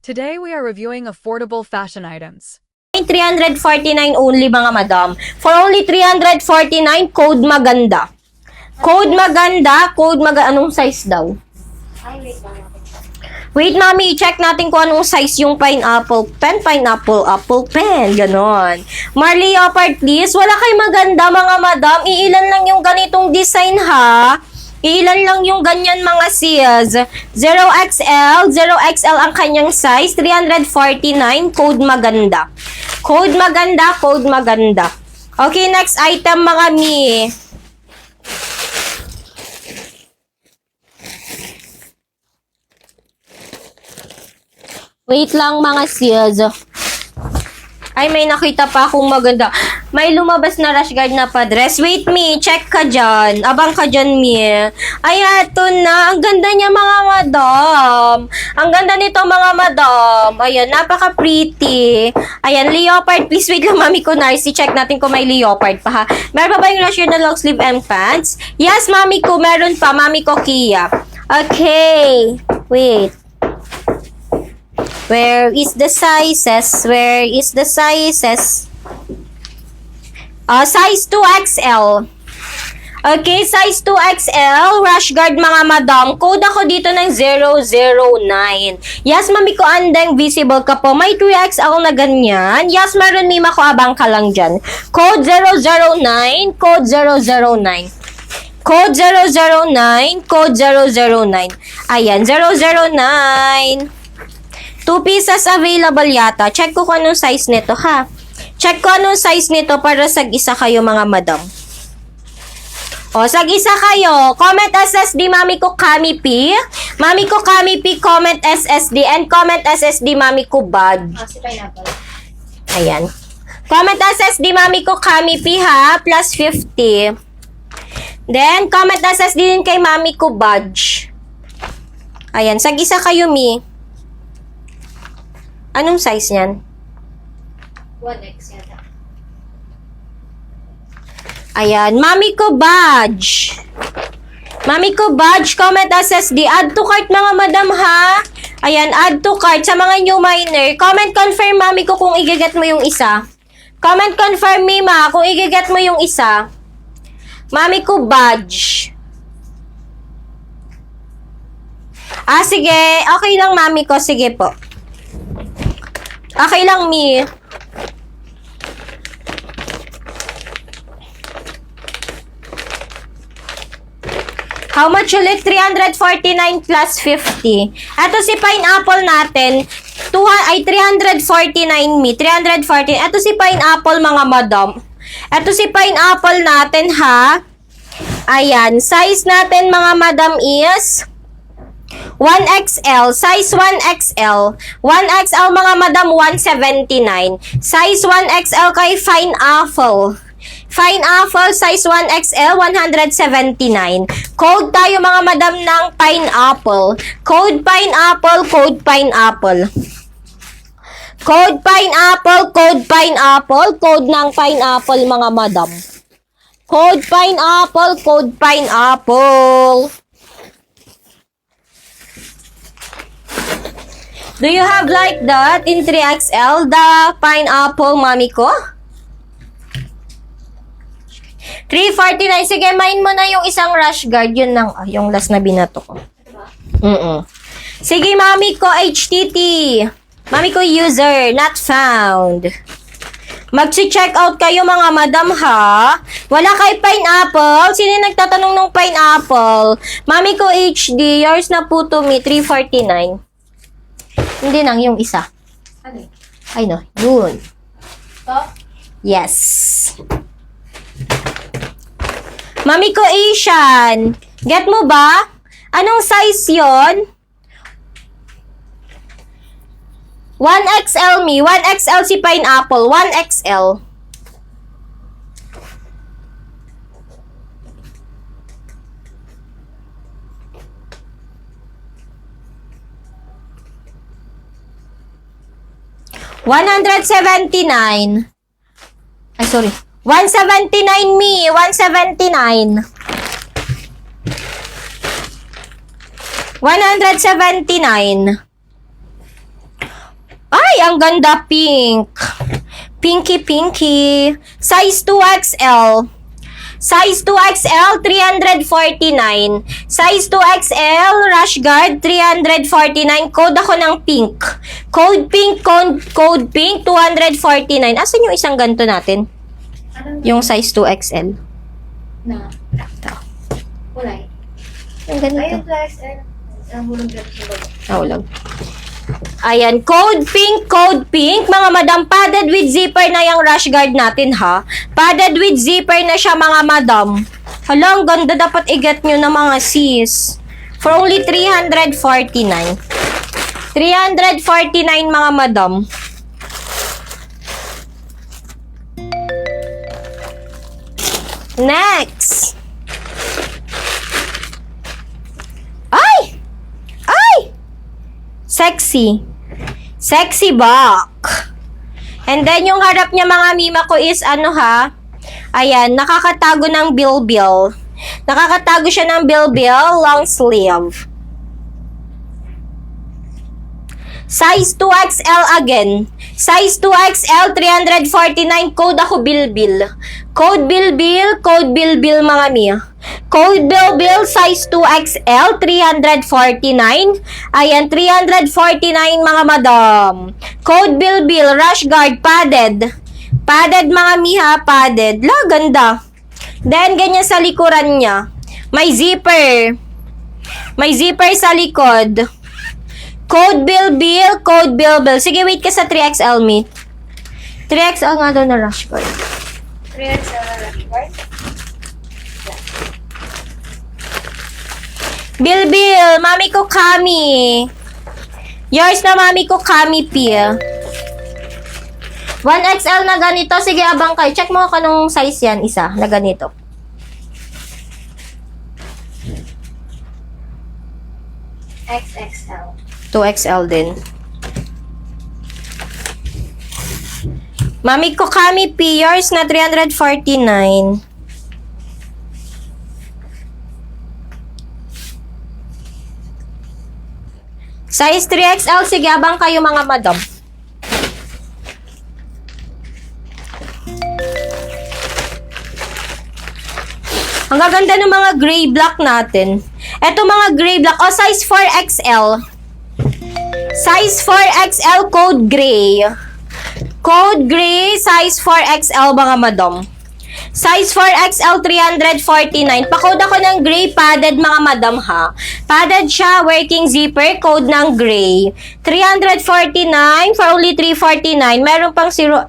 Today we are reviewing affordable fashion items. 349 only mga madam. For only 349, code maganda. Code maganda, anong size daw? Wait, mami, check natin kung anong size yung pineapple pen, apple pen, ganon. Marley Leopard, please. Wala kay maganda, mga madam. Iilan lang yung ganitong design, ha? Iilan lang yung ganyan, mga sis. 0XL, 0XL ang kanyang size. 349, code maganda. Code maganda. Okay, next item, mga mi. Wait lang, mga sis. Ay, may nakita pa akong maganda. May lumabas na rash guard na pa-dress. Wait, mi. Check ka dyan. Abang ka dyan, mi. Ay, eto na. Ang ganda niya, mga madam. Ang ganda nito, mga madam. Ayan, napaka-pretty. Ayan, leopard. Please, wait lang, mami ko, Narcy. Check natin kung may leopard pa, ha. Meron pa ba yung rash guard na long sleeve and pants? Yes, mami ko. Meron pa. Mami ko, Kia. Okay. Wait. Where is the sizes? Size 2XL. Okay, size 2XL. Rash guard, mga madam. Code ako dito ng 009. Yes, mami ko, andeng visible ka po. May 3XL na ganyan. Yes, meron, mima ko, abang ka lang dyan. Code 009. Code 009. Code 009. Code 009. Ayan, 009. 2 pieces available yata. Check ko kung anong size nito, ha? Check ko anong size nito para sag-isa kayo, mga madam. O, sag-isa kayo. Comment SSD, mami ko, Kami P. Mami ko, Kami P, comment SSD. And comment SSD, mami ko, badge. Ayan. Comment SSD, mami ko, Kami P, ha? Plus 50. Then, comment SSD din kay mami ko, badge. Ayan. Sag-isa kayo, mi. Anong size niyan? 1X yata. Ayan. Mami ko badge. Mami ko badge. Comment SSD. Add to cart, mga madam, ha? Ayan. Add to cart sa mga new miner. Comment confirm, mami ko, kung igiget mo yung isa. Comment confirm, mima, kung igiget mo yung isa. Mami ko badge. Sige. Okay lang, mami ko. Sige po. Okay lang, mi. How much ulit? 349 plus 50. Ito si pineapple natin. 349 mi. 314. Ito si pineapple, mga madam. Ito si pineapple natin, ha? Ayan. Size natin, mga madam, is 1XL, size 1XL. 1XL, mga madam, 179. Size 1XL kay Fine Apple. Fine Apple, size 1XL, 179. Code tayo, mga madam, ng pineapple. Code pineapple, code pineapple. Code pineapple, code pineapple. Code ng pineapple, mga madam. Code pineapple, code pineapple. Do you have like that in 3XL, the pineapple, mami ko? 349. Sige, main mo na yung isang rash guard. Yun lang, yung last na binato ko. Sige, mami ko, HTT. Mami ko, user, not found. Magsi-check out kayo, mga madam, ha? Wala kay pineapple? Sino yung nagtatanong ng pineapple? Mami ko, HD, yours na po to me, 349. Hindi nang yung isa. Ano? Ay, no. Yun. To? Yes. Mami ko, Asian. Get mo ba? Anong size yon? 1XL, mi. 1XL si pineapple. 1XL. $179. Ay, sorry. 179, mi. 179. 179. Ay, ang ganda pink. Pinky. Size 2XL. Size 2XL, 349. Size 2XL, rash guard, 349. Code ako ng pink. Code pink, 249. Asan yung isang ganito natin? Anong Yung size 2XL. na? Kulay. Yung ganito. Ayun, XL. Ang hulong dito sa baba. Ulag. Ayan, code pink, mga madam, padded with zipper na yung rash guard natin, ha? Padded with zipper na siya, mga madam. Hala, ang ganda, dapat i-get nyo na, mga sis. For only 349. 349, mga madam. Next. Ay! Sexy back. And then, yung harap niya, mga mima ko, is ano, ha? Ayan, nakakatago ng bilbil. Nakakatago siya ng bilbil, long sleeve. Size 2XL again. Size 2XL, 349. Code ako bilbil. Code bilbil, mga mia. Code bilbil, size 2XL, 349. Ayan, 349, mga madam. Code bilbil, rash guard, padded. Padded, mga miha, padded. La, ganda. Then, ganyan sa likuran niya. May zipper. May zipper sa likod. Code bilbil. Sige, wait ka sa 3XL, me. 3XL nga daw na rush guard. 3XL na rush guard. Bilbil, mami ko kami. Yours na mami ko kami, Pia. 1XL na ganito. Sige, abang kayo. Check mo kanong size yan, isa, na ganito. XXL. 2XL din. Mami ko kami, P. Yours na 349. Size 3XL. Sige, abang kayo, mga madam. Ang gaganda ng mga gray black natin. Eto, mga gray black. O, size 4XL. Size 4XL, code gray. Code gray, size 4XL, mga madam. Size 4XL, 349. Pa-code ako ng gray, padded, mga madam, ha. Padded siya, working zipper, code ng gray. 349 for only 349. Meron pong 0